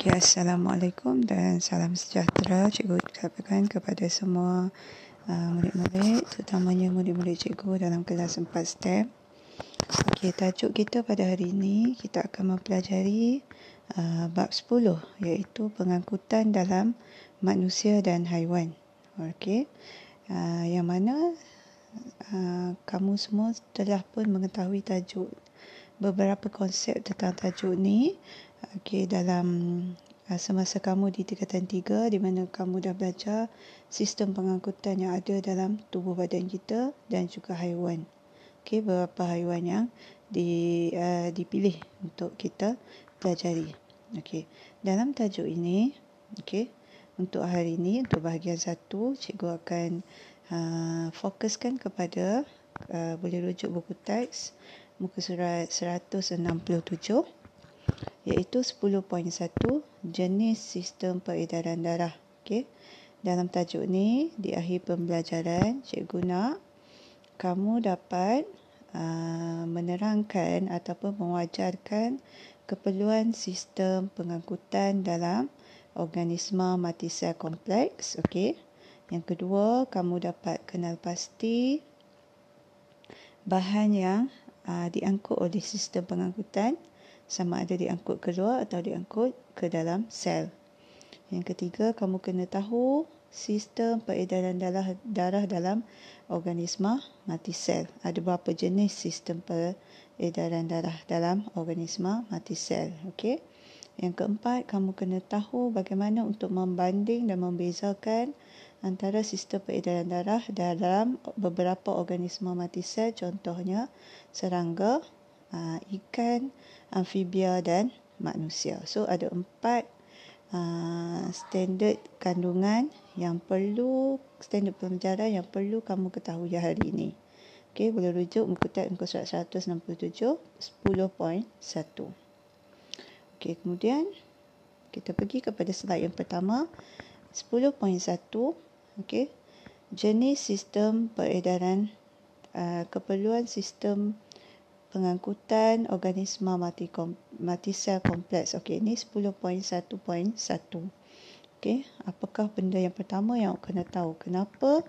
Okey, Assalamualaikum dan salam sejahtera. Cikgu ucapkan kepada semua murid-murid, terutamanya murid-murid cikgu dalam kelas 4 STEM. Okey, tajuk kita pada hari ini, kita akan mempelajari bab 10, iaitu pengangkutan dalam manusia dan haiwan. Okey, yang mana kamu semua telah pun mengetahui tajuk, beberapa konsep tentang tajuk ni. Okey, dalam semasa kamu di tingkatan 3, di mana kamu dah belajar sistem pengangkutan yang ada dalam tubuh badan kita dan juga haiwan. Okey, beberapa haiwan yang dipilih untuk kita pelajari. Okey, dalam tajuk ini, okey, untuk hari ini, untuk bahagian 1, cikgu akan fokuskan kepada boleh rujuk buku teks muka surat 167, iaitu 10.1, jenis sistem peredaran darah. Okey, dalam tajuk ni, di akhir pembelajaran, cikgu nak kamu dapat menerangkan ataupun mewajarkan keperluan sistem pengangkutan dalam organisma mati sel kompleks. Okey, yang kedua, kamu dapat kenal pasti bahan yang diangkut oleh sistem pengangkutan, sama ada diangkut keluar atau diangkut ke dalam sel. Yang ketiga, kamu kena tahu sistem peredaran darah dalam organisma mati sel. Ada berapa jenis sistem peredaran darah dalam organisma mati sel. Okey. Yang keempat, kamu kena tahu bagaimana untuk membanding dan membezakan antara sistem peredaran darah dalam beberapa organisma mati sel, contohnya serangga, ikan, amfibia dan manusia. So ada 4 standard kandungan yang perlu, standard pelajaran yang perlu kamu ketahui hari ini. Okey, boleh rujuk buku teks muka surat 167, 10.1. Okey, kemudian kita pergi kepada slide yang pertama, 10.1. Okey, jenis sistem peredaran, keperluan sistem pengangkutan organisma mati sel kompleks. Okey, ini 10.1.1. Okey, apakah benda yang pertama yang kena tahu? Kenapa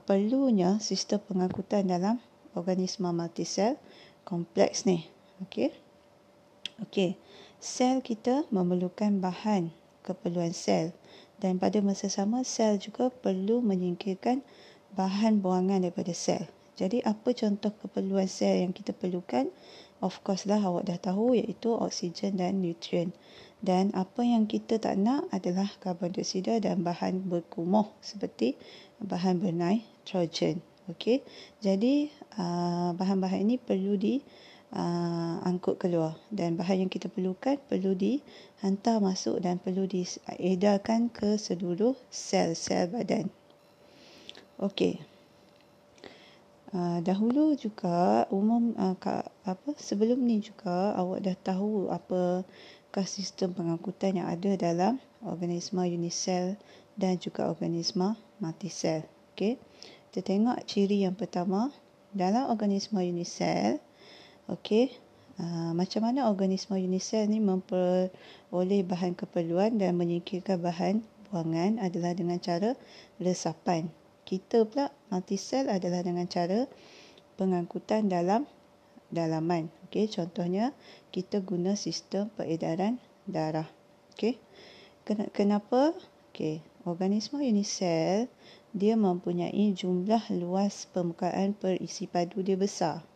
perlunya sistem pengangkutan dalam organisma mati sel kompleks ni? Okey. Okey, sel kita memerlukan bahan keperluan sel, dan pada masa sama sel juga perlu menyingkirkan bahan buangan daripada sel. Jadi apa contoh keperluan sel yang kita perlukan? Of course lah, awak dah tahu, iaitu oksigen dan nutrien. Dan apa yang kita tak nak adalah karbon dioksida dan bahan berkumuh seperti bahan bernitrogen. Okey, jadi bahan-bahan ini perlu diangkut keluar, dan bahan yang kita perlukan perlu dihantar masuk dan perlu diedarkan ke seluruh sel-sel badan. Okey. Dahulu juga sebelum ni juga awak dah tahu apakah sistem pengangkutan yang ada dalam organisma unisel dan juga organisma mati sel. Okey, kita tengok ciri yang pertama dalam organisma unisel. Okey, macam mana organisma unisel ni memperoleh bahan keperluan dan menyingkirkan bahan buangan adalah dengan cara resapan. Kita pula mati sel adalah dengan cara pengangkutan dalam dalaman. Okey, contohnya kita guna sistem peredaran darah. Okey, kenapa? Okey, organisma unisel dia mempunyai jumlah luas permukaan perisi padu dia besar.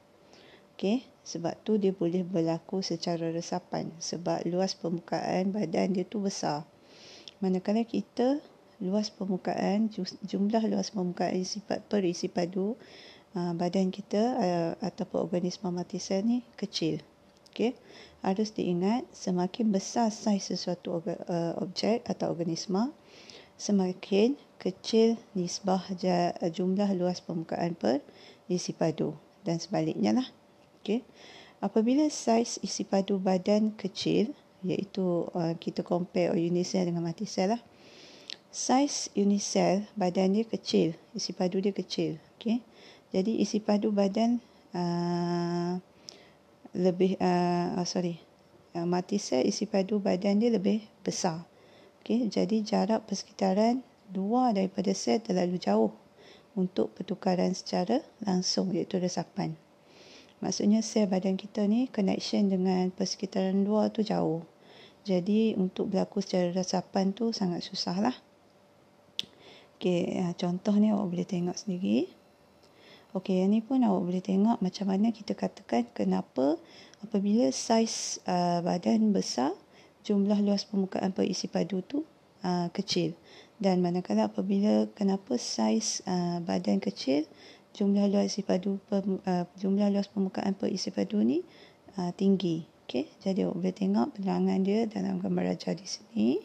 Okey, sebab tu dia boleh berlaku secara resapan, sebab luas permukaan badan dia tu besar. Manakala kita jumlah luas permukaan perisi padu badan kita ataupun organisma mati sel ni kecil. Okey, harus diingat, semakin besar saiz sesuatu objek atau organisma, semakin kecil nisbah jumlah luas permukaan perisi padu, dan sebaliknya lah. Okey, apabila saiz isi padu badan kecil, iaitu kita compare unisel dengan mati sel lah. Saiz unisel badan dia kecil, isi padu dia kecil. Okey, jadi isi padu badan mati sel isi padu badan dia lebih besar. Okey, jadi jarak persekitaran luar daripada sel terlalu jauh untuk pertukaran secara langsung, iaitu resapan. Maksudnya sel badan kita ni connection dengan persekitaran luar tu jauh. Jadi untuk berlaku secara resapan tu sangat susah lah. Okey, contoh ni awak boleh tengok sendiri. Okey, yang ni pun awak boleh tengok macam mana kita katakan kenapa apabila saiz badan besar, jumlah luas permukaan perisi padu tu kecil. Dan manakala apabila kenapa saiz badan kecil, jumlah luas permukaan perisi padu ni tinggi. Okey, jadi awak boleh tengok penerangan dia dalam gambar rajah di sini.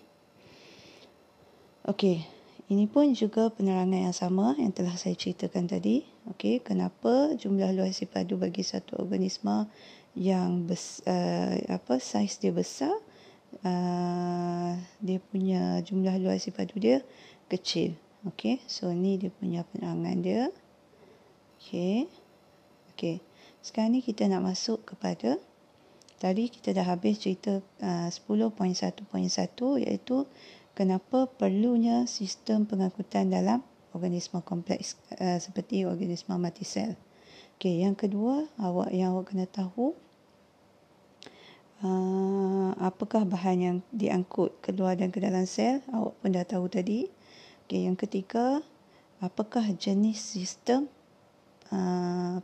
Okey, ini pun juga penerangan yang sama yang telah saya ceritakan tadi. Okey, kenapa jumlah luas isi padu bagi satu organisma yang saiz dia besar, dia punya jumlah luas isi padu dia kecil. Okey, so ni dia punya penerangan dia. Okey, sekarang ni kita nak masuk kepada, tadi kita dah habis cerita 10.1.1 iaitu kenapa perlunya sistem pengangkutan dalam organisma kompleks seperti organisma mati sel. Okey, yang kedua yang awak kena tahu apakah bahan yang diangkut keluar dan ke dalam sel, awak pun dah tahu tadi. Okey, yang ketiga, apakah jenis sistem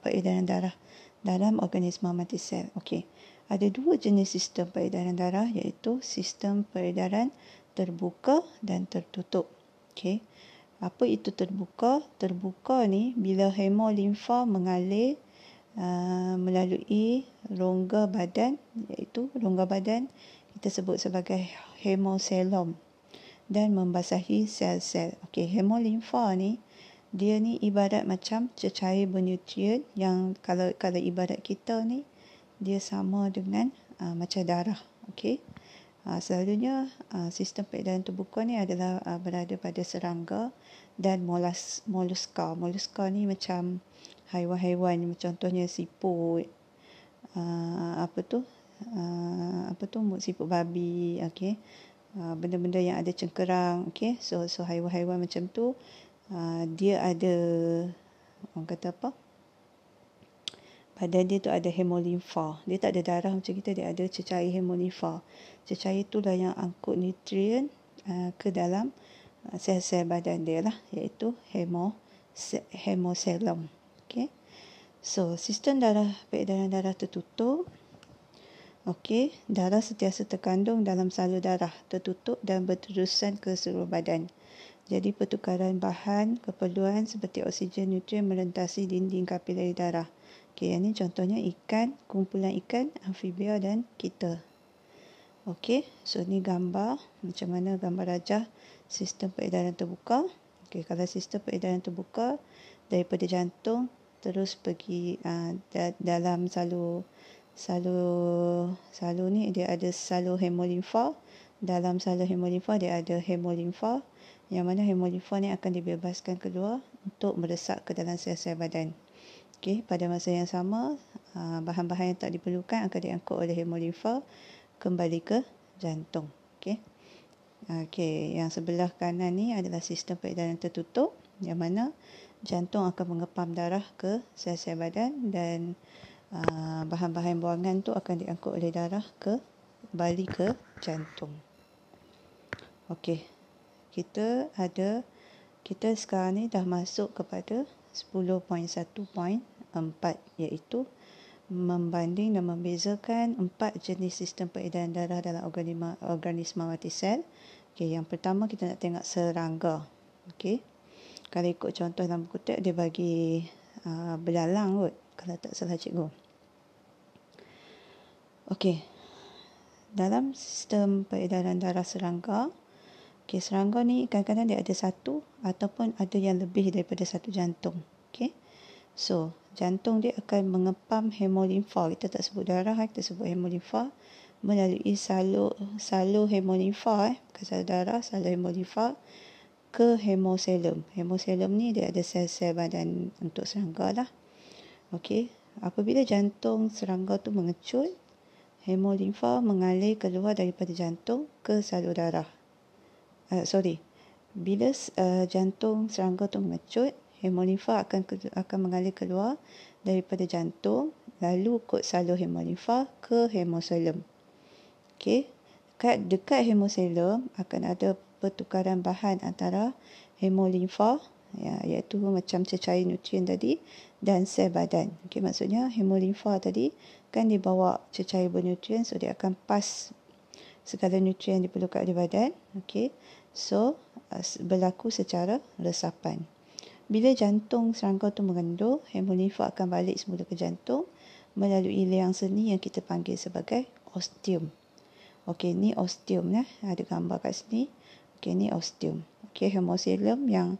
peredaran darah dalam organisma mati sel. Okey, ada dua jenis sistem peredaran darah iaitu sistem peredaran terbuka dan tertutup. Okey. Apa itu terbuka? Terbuka ni bila hemolimfa mengalir melalui rongga badan, iaitu rongga badan kita sebut sebagai hemoselom, dan membasahi sel-sel. Okey, hemolimfa ni dia ni ibarat macam cecair bernutrien yang kalau ibarat kita ni dia sama dengan macam darah. Okey. Selalunya sistem peredaran terbuka ni adalah berada pada serangga dan moluska. Moluska ni macam haiwan-haiwan, contohnya siput, siput babi, okey. Benda-benda yang ada cengkerang, okey. So haiwan-haiwan macam tu dia ada, orang kata apa? Badan dia tu ada hemolimfa. Dia tak ada darah macam kita, dia ada cecair hemolimfa. Cecair itulah yang angkut nutrien ke dalam sel-sel badan dia lah, iaitu hemoselom. Okey. So, sistem peredaran darah tertutup. Okey, darah sentiasa terkandung dalam salur darah tertutup dan berterusan ke seluruh badan. Jadi pertukaran bahan keperluan seperti oksigen, nutrien melintasi dinding kapilari darah. Okey, yang ni contohnya ikan, kumpulan ikan, amfibia dan kita. Okey, so ni gambar macam mana gambar rajah sistem peredaran terbuka. Okey, kalau sistem peredaran terbuka daripada jantung terus pergi dalam salur ni dia ada salur hemolimfa. Dalam salur hemolimfa dia ada hemolimfa, yang mana hemolimfa ni akan dibebaskan keluar untuk meresap ke dalam sel-sel badan. Okey, pada masa yang sama, bahan-bahan yang tak diperlukan akan diangkut oleh hemolimfa kembali ke jantung. Okey. Okey, yang sebelah kanan ni adalah sistem peredaran tertutup, yang mana jantung akan mengepam darah ke sel-sel badan dan bahan-bahan buangan tu akan diangkut oleh darah kembali ke jantung. Okey. Kita sekarang ni dah masuk kepada 10.1.4 iaitu membanding dan membezakan 4 jenis sistem peredaran darah dalam organisma mati sel. Okey, yang pertama kita nak tengok serangga. Okey. Kalau ikut contoh dalam buku teks dia bagi belalang kot, kalau tak salah cikgu. Okey. Dalam sistem peredaran darah serangga, serangga ni kadang-kadang dia ada satu ataupun ada yang lebih daripada satu jantung. Okey. So, jantung dia akan mengepam hemolimfa. Kita tak sebut darah, kita sebut hemolimfa melalui salur hemolimfa, bukan salur darah, salur hemolimfa ke hemoselom. Hemoselom ni dia ada sel-sel badan untuk serangga lah. Okey. Apabila jantung serangga tu mengecut, hemolimfa mengalir keluar daripada jantung ke salur darah. Bila jantung serangga tu mengecut, hemolimfa akan mengalir keluar daripada jantung, lalu ikut salur hemolimfa ke hemosilum. Okey, dekat hemosilum akan ada pertukaran bahan antara hemolimfa, iaitu macam cecair nutrien tadi, dan sel badan. Okey, maksudnya hemolimfa tadi kan dibawa cecair bernutrien, so dia akan pas segala nutrien yang diperlukan oleh badan. Okey, so berlaku secara resapan. Bila jantung serangga tu mengendur, hemolimfa akan balik semula ke jantung melalui liang seni yang kita panggil sebagai ostium. Okey, ni ostium ada gambar kat sini. Okey, ni ostium. Okey, hemosilum yang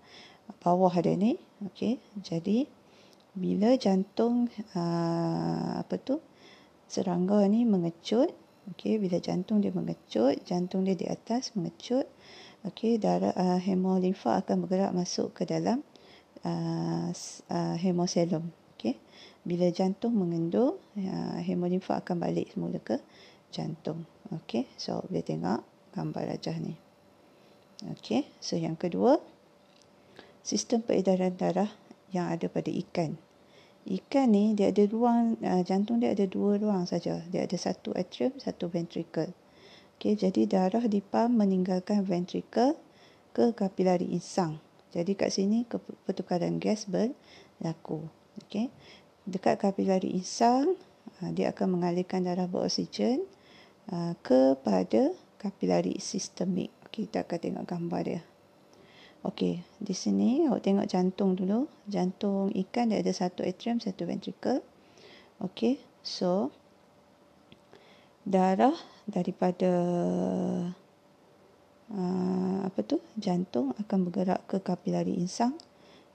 bawah ada ni. Okey, jadi bila jantung serangga ni mengecut, okey, bila jantung dia mengecut, jantung dia di atas mengecut, okey, darah hemolimfa akan bergerak masuk ke dalam hemosilum. Okey, bila jantung mengendur, hemolimfa akan balik semula ke jantung. Okey, so boleh tengok gambar rajah ni. Okey, so yang kedua, sistem peredaran darah yang ada pada ikan. Ikan ni dia ada ruang, jantung dia ada dua ruang saja. Dia ada satu atrium, satu ventricle. Okey, jadi darah dipam meninggalkan ventricle ke kapilari insang. Jadi kat sini pertukaran gas berlaku. Okey, dekat kapilari insang, dia akan mengalirkan darah beroksigen kepada kapilari sistemik. Okey, kita akan tengok gambar dia. Okey, di sini awak tengok jantung dulu. Jantung ikan dia ada satu atrium, satu ventricle. Okey, so darah daripada jantung akan bergerak ke kapilari insang.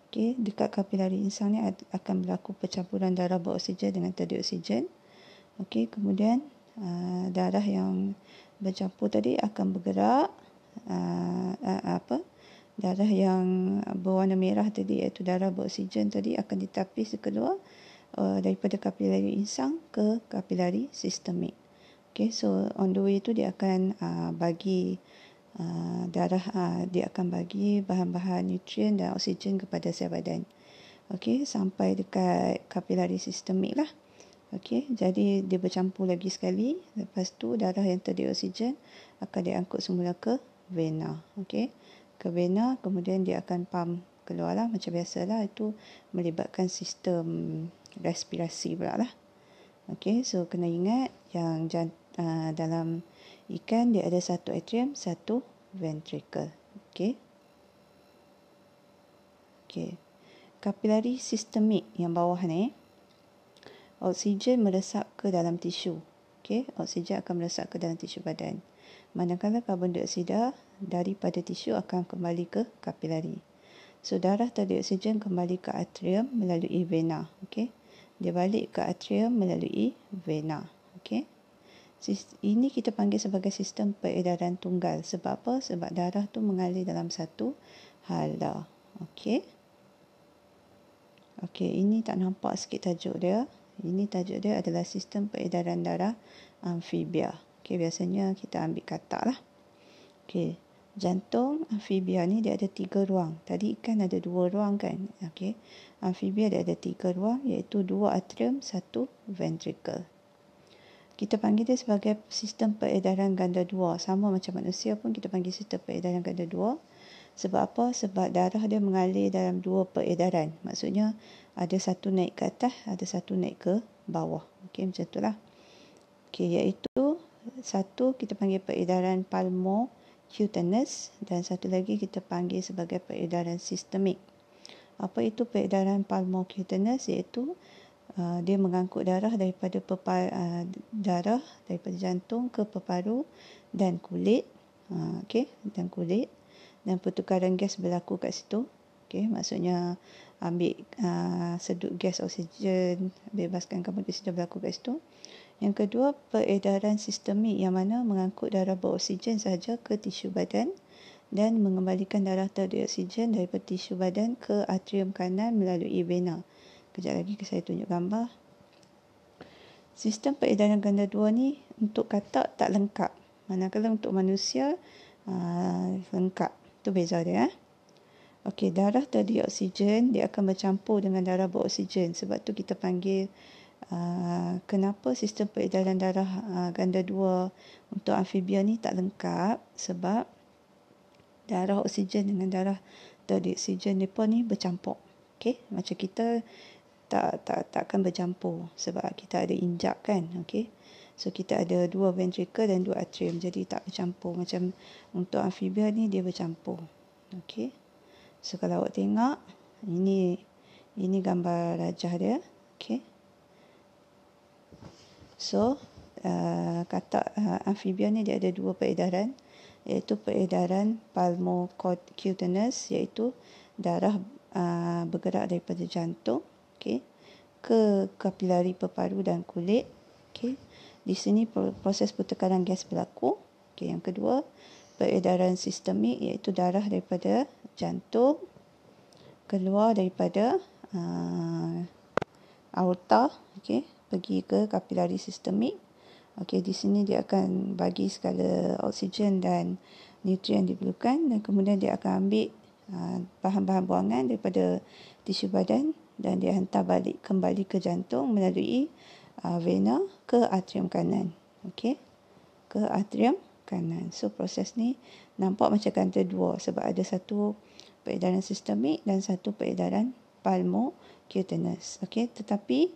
Okey, dekat kapilari insang ni akan berlaku percampuran darah beroksigen dengan tak dioksigen. Okey, kemudian darah yang bercampur tadi akan bergerak darah yang berwarna merah tadi, iaitu darah beroksigen tadi, akan ditapis keluar daripada kapilari insang ke kapilari sistemik. Okay, so on the way tu dia akan bagi dia akan bagi bahan-bahan nutrien dan oksigen kepada sel badan. Okay, sampai dekat kapilari sistemik lah. Okay, jadi dia bercampur lagi sekali. Lepas tu darah yang terdioksigen akan diangkut semula ke vena. Okay, ke vena, kemudian dia akan pump keluar lah macam biasalah. Itu melibatkan sistem respirasi pula lah. Okay, so kena ingat yang dalam ikan dia ada satu atrium, satu ventricle. Okay. Okay. Kapilari sistemik yang bawah ni, oksigen meresap ke dalam tisu. Okay, oksigen akan meresap ke dalam tisu badan. Manakala karbon dioksida daripada tisu akan kembali ke kapilari. So darah terdioksigen kembali ke atrium melalui vena. Okay, dia balik ke atrium melalui vena. Okay. Ini kita panggil sebagai sistem peredaran tunggal. Sebab apa? Sebab darah tu mengalir dalam satu hala. Okey. Okey, ini tak nampak sikit tajuk dia. Ini tajuk dia adalah sistem peredaran darah amfibia. Okey, biasanya kita ambil katak lah. Okey, jantung amfibia ni dia ada 3 ruang. Tadi ikan ada 2 ruang kan? Okey. Amfibia dia ada 3 ruang, iaitu 2 atrium, 1 ventricle. Kita panggil dia sebagai sistem peredaran ganda 2. Sama macam manusia pun kita panggil sistem peredaran ganda 2. Sebab apa? Sebab darah dia mengalir dalam 2 peredaran. Maksudnya ada satu naik ke atas, ada satu naik ke bawah. Okey, macam itulah. Okey, iaitu satu kita panggil peredaran pulmo-cutaneous dan satu lagi kita panggil sebagai peredaran sistemik. Apa itu peredaran pulmo-cutaneous? Iaitu dia mengangkut darah daripada daripada jantung ke peparu dan kulit. Okey, dan kulit, dan pertukaran gas berlaku kat situ. Okey, maksudnya ambil sedut gas oksigen, bebaskan karbon dioksida berlaku kat situ. Yang kedua, peredaran sistemik yang mana mengangkut darah beroksigen sahaja ke tisu badan dan mengembalikan darah terdioksigen daripada tisu badan ke atrium kanan melalui vena. Kejap lagi saya tunjuk gambar. Sistem peredaran ganda 2 ni untuk katak tak lengkap. Manakala untuk manusia lengkap. Itu beza dia. Okey, darah terdi oksigen dia akan bercampur dengan darah beroksigen. Sebab tu kita panggil kenapa sistem peredaran darah ganda 2 untuk amfibia ni tak lengkap, sebab darah oksigen dengan darah terdi oksigen mereka ni bercampur. Okey, macam kita takkan bercampur sebab kita ada injak kan. Okey, so kita ada 2 ventricle dan 2 atrium, jadi tak bercampur. Macam untuk amfibia ni dia bercampur. Okey, so kalau awak tengok ini gambar rajah dia. Okey, so katak amfibia ni dia ada 2 peredaran, iaitu peredaran pulmocutaneous, iaitu darah bergerak daripada jantung, okey, ke kapilari peparu dan kulit. Okey, di sini proses pertukaran gas berlaku. Okey, yang kedua, peredaran sistemik, iaitu darah daripada jantung keluar daripada aorta, okey, pergi ke kapilari sistemik. Okey, di sini dia akan bagi segala oksigen dan nutrien diperlukan, dan kemudian dia akan ambil bahan-bahan buangan daripada tisu badan dan dia hantar balik kembali ke jantung melalui vena ke atrium kanan. Okey, ke atrium kanan. So proses ni nampak macam ganda 2 sebab ada satu peredaran sistemik dan satu peredaran pulmocutaneous. Okey, tetapi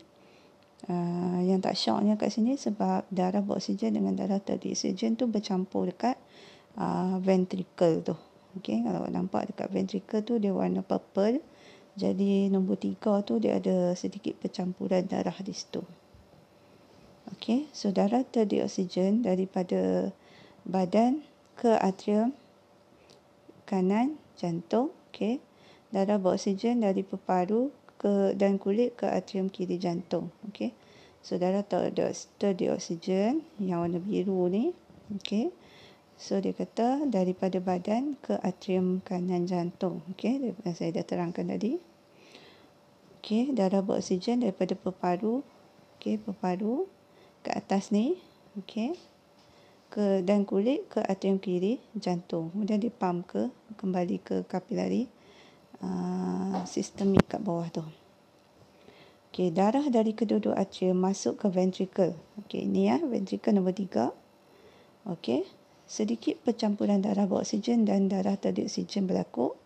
yang tak syoknya kat sini sebab darah beroksigen dengan darah terdi oksigen tu bercampur dekat ventricle tu. Okey, kalau nampak dekat ventricle tu dia warna purple. Jadi nombor 3 tu dia ada sedikit percampuran darah di situ. Okey, so darah terdi oksigen daripada badan ke atrium kanan jantung. Okey, darah beroksigen dari peparu dan kulit ke atrium kiri jantung. Okey, so darah terdi oksigen yang warna biru ni. Okey, so dia kata daripada badan ke atrium kanan jantung. Okey, saya dah terangkan tadi. Okey, darah beroksigen daripada peparu, okey, peparu ke atas ni, okey, dan kulit ke atrium kiri jantung. Kemudian dia pump kembali ke kapilari sistemik kat bawah tu. Okey, darah dari kedua-dua atrium masuk ke ventricle. Okey, ini ventricle nombor 3. Okey, sedikit percampuran darah beroksigen dan darah terdi oksigen berlaku,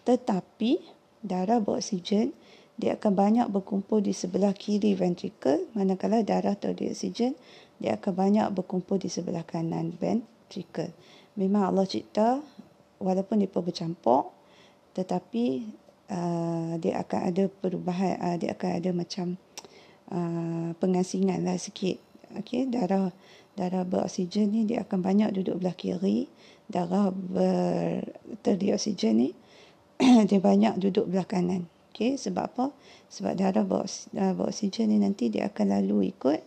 tetapi darah beroksigen dia akan banyak berkumpul di sebelah kiri ventricle, manakala darah terdi oksigen dia akan banyak berkumpul di sebelah kanan ventricle. Memang Allah cipta walaupun dia bercampur, tetapi dia akan ada perubahan, dia akan ada macam pengasingan lah sikit. Okey, darah beroksigen ni dia akan banyak duduk belah kiri, darah terdi oksigen ni dia banyak duduk belah kanan. Okey, sebab apa? Sebab darah beroksigen ni nanti dia akan lalu ikut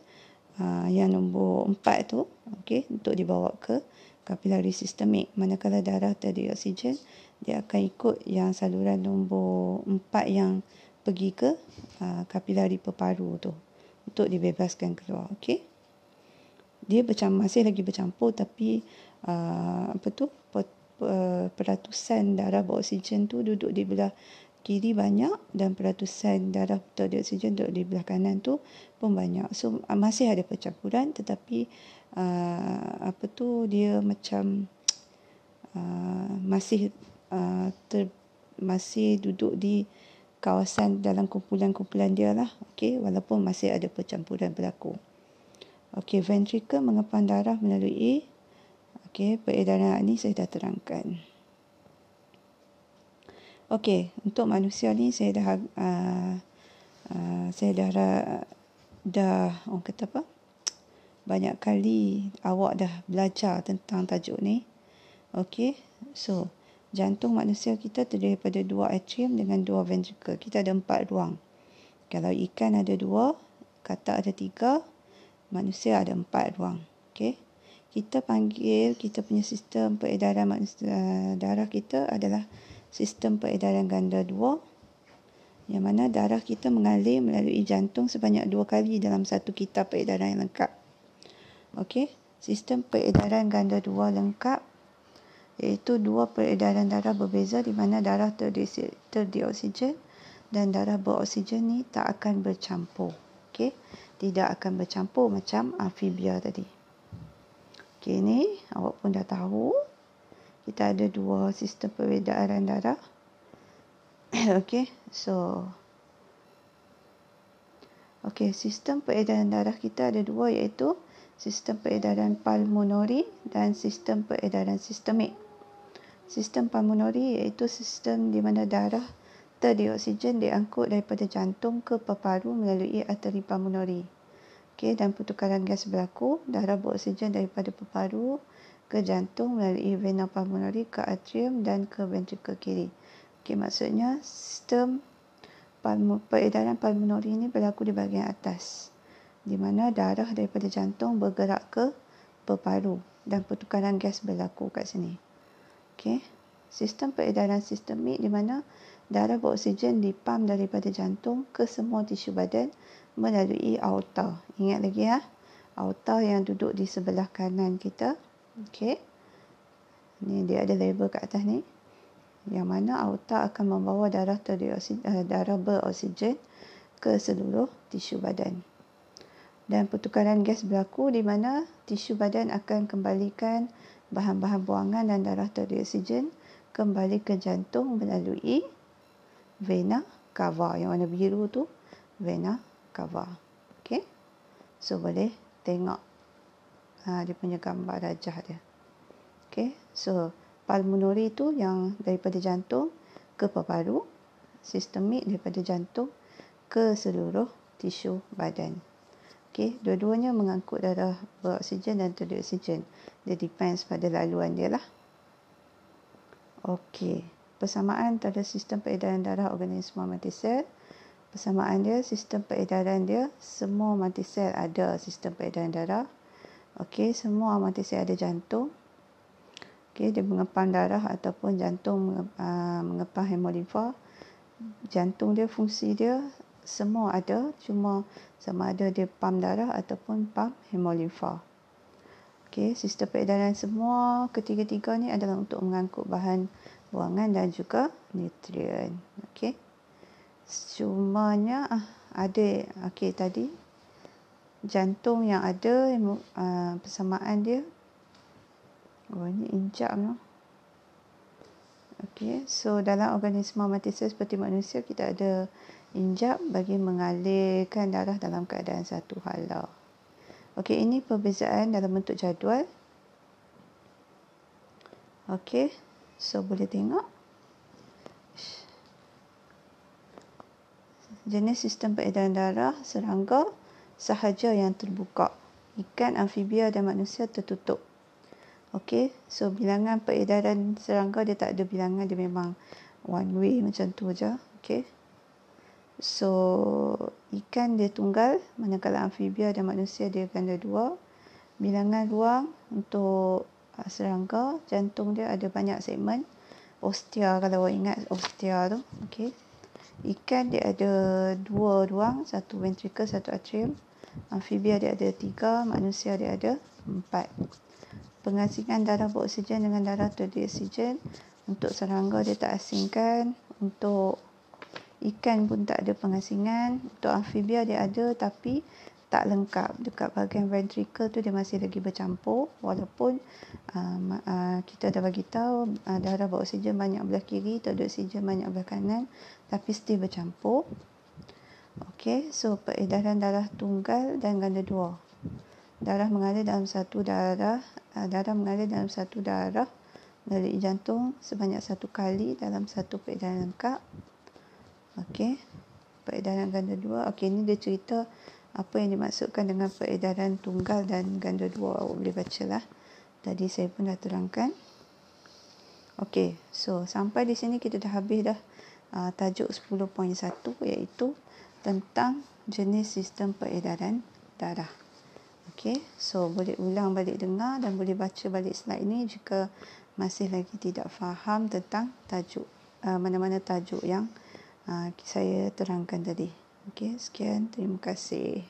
yang nombor 4 tu, okey, untuk dibawa ke kapilari sistemik. Manakala darah terdi oksigen dia akan ikut yang saluran nombor 4 yang pergi ke kapilari peparu tu untuk dibebaskan keluar. Okey, dia masih lagi bercampur, tapi peratusan darah beroksigen tu duduk di belah kiri banyak dan peratusan darah terdi oksigen duduk di belah kanan tu pun banyak. So masih ada percampuran, tetapi dia macam masih duduk di kawasan dalam kumpulan-kumpulan dia lah. Okey, walaupun masih ada percampuran berlaku. Okey, ventricle mengepam darah melalui peredaran ni saya dah terangkan. Okey, untuk manusia ni saya dah orang kata apa? Banyak kali awak dah belajar tentang tajuk ni. Okey, so jantung manusia kita terdiri daripada 2 atrium dengan 2 ventricle. Kita ada 4 ruang. Kalau ikan ada 2, katak ada 3, manusia ada 4 ruang. Okey, kita punya sistem peredaran darah kita adalah sistem peredaran ganda 2, yang mana darah kita mengalir melalui jantung sebanyak 2 kali dalam satu kitab peredaran yang lengkap. Okey, sistem peredaran ganda 2 lengkap, iaitu dua peredaran darah berbeza di mana darah terdioksigen dan darah beroksigen ni tak akan bercampur. Okey, tidak akan bercampur macam amfibia tadi. Okey, ni awak pun dah tahu kita ada dua sistem peredaran darah. Okey, sistem peredaran darah kita ada dua, iaitu sistem peredaran pulmonari dan sistem peredaran sistemik. Sistem pulmonari iaitu sistem di mana darah terdioksigen diangkut daripada jantung ke paru melalui arteri pulmonari. Okey, dan pertukaran gas berlaku, darah beroksigen daripada paru ke jantung melalui vena pulmonari ke atrium dan ke ventrikel kiri. Okey, maksudnya sistem peredaran pulmonari ini berlaku di bahagian atas, di mana darah daripada jantung bergerak ke paru dan pertukaran gas berlaku kat sini. Okey, sistem peredaran sistemik di mana darah beroksigen dipam daripada jantung ke semua tisu badan melalui aorta. Ingat lagi ya, aorta yang duduk di sebelah kanan kita. Okey, ni dia ada label kat atas ni, yang mana aorta akan membawa darah beroksigen ke seluruh tisu badan. Dan pertukaran gas berlaku di mana tisu badan akan kembalikan bahan-bahan buangan dan darah terdioksigen kembali ke jantung melalui vena cava. Yang warna biru tu vena cava. Okey, so boleh tengok dia punya gambar rajah dia. Okey, so pulmonari tu yang daripada jantung ke paru, sistemik daripada jantung ke seluruh tisu badan. Okey, dua-duanya mengangkut darah beroksigen dan terdioksigen. Dia depends pada laluan dia lah. Okey, persamaan antara sistem peredaran darah organisma mantisel. Persamaan dia, sistem peredaran dia, semua mantisel ada sistem peredaran darah. Okey, semua mantisel ada jantung. Okey, dia mengepam darah ataupun jantung mengepam hemolimfa. Jantung dia, fungsi dia semua ada, cuma sama ada dia pam darah ataupun pam hemolimfa. Okey, sistem peredaran semua ketiga-tiga ni adalah untuk mengangkut bahan buangan dan juga nutrien. Okey, cumanya ada, okey, tadi jantung yang ada persamaan dia, ini injak no. Okey, so dalam organisma mantisel seperti manusia, kita ada injak bagi mengalirkan darah dalam keadaan satu hala. Okey, ini perbezaan dalam bentuk jadual. Okey, so boleh tengok jenis sistem peredaran darah serangga sahaja yang terbuka. Ikan, amfibia dan manusia tertutup. Okey, so bilangan peredaran serangga dia tak ada bilangan, dia memang one way macam tu je. Okey, so ikan dia tunggal, manakala amfibia dan manusia dia ganda 2. Bilangan ruang untuk serangga, jantung dia ada banyak segmen. Ostia, kalau awak ingat ostia tu. Okey, ikan dia ada 2 ruang, 1 ventrikel, 1 atrium. Amfibia dia ada 3, manusia dia ada 4. Pengasingan darah beroksigen dengan darah terdioksigen untuk serangga dia tak asingkan, untuk ikan pun tak ada pengasingan, untuk amfibia dia ada tapi tak lengkap. Dekat bahagian ventrikel tu dia masih lagi bercampur, walaupun kita dah bagi tahu darah beroksigen banyak belah kiri, terdioksigen banyak belah kanan, tapi still bercampur. Okey, so peredaran darah tunggal dan ganda 2. Darah mengalir dalam satu darah melalui jantung sebanyak 1 kali dalam satu peredaran lengkap. Okey, peredaran ganda 2. Okey, ini dia cerita apa yang dimaksudkan dengan peredaran tunggal dan ganda 2. Awak boleh bacalah. Tadi saya pun dah terangkan. Okey, so sampai di sini kita dah habis dah tajuk 10.1, iaitu tentang jenis sistem peredaran darah. Okey, so boleh ulang balik dengar dan boleh baca balik slide ini jika masih lagi tidak faham tentang tajuk mana-mana tajuk yang saya terangkan tadi. Okey, sekian, terima kasih.